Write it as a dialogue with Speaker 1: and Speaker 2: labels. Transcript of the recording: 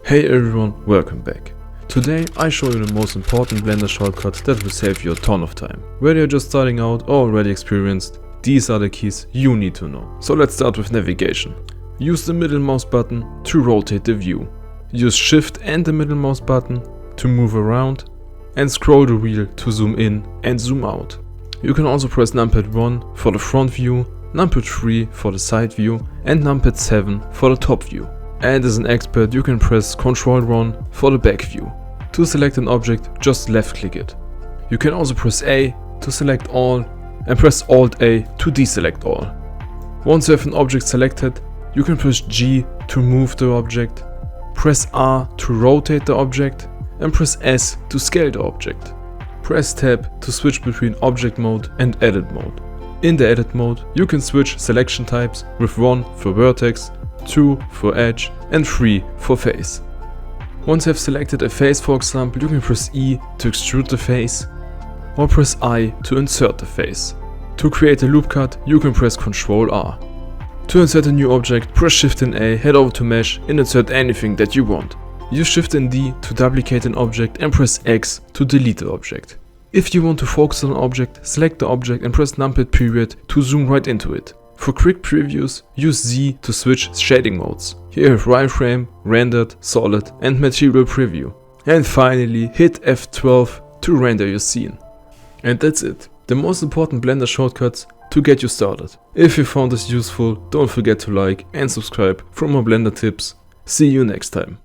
Speaker 1: Hey everyone, welcome back. Today I show you the most important Blender shortcut that will save you a ton of time. Whether you're just starting out or already experienced, these are the keys you need to know. So let's start with navigation. Use the middle mouse button to rotate the view. Use Shift and the middle mouse button to move around, and scroll the wheel to zoom in and zoom out. You can also press numpad 1 for the front view, numpad 3 for the side view, and numpad 7 for the top view. And as an expert, you can press Ctrl 1 for the back view. To select an object, just left click it. You can also press A to select all and press Alt A to deselect all. Once you have an object selected, you can press G to move the object, press R to rotate the object, and press S to scale the object. Press Tab to switch between object mode and edit mode. In the edit mode, you can switch selection types with 1 for vertex, 2 for edge, and 3 for face. Once you have selected a face, for example, you can press E to extrude the face, or press I to insert the face. To create a loop cut, you can press Ctrl R. To insert a new object, press Shift and A, head over to Mesh, and insert anything that you want. Use Shift and D to duplicate an object and press X to delete the object. If you want to focus on an object, select the object and press numpad period to zoom right into it. For quick previews, use Z to switch shading modes. Here you have wireframe, rendered, solid, and material preview. And finally, hit F12 to render your scene. And that's it. The most important Blender shortcuts to get you started. If you found this useful, don't forget to like and subscribe for more Blender tips. See you next time.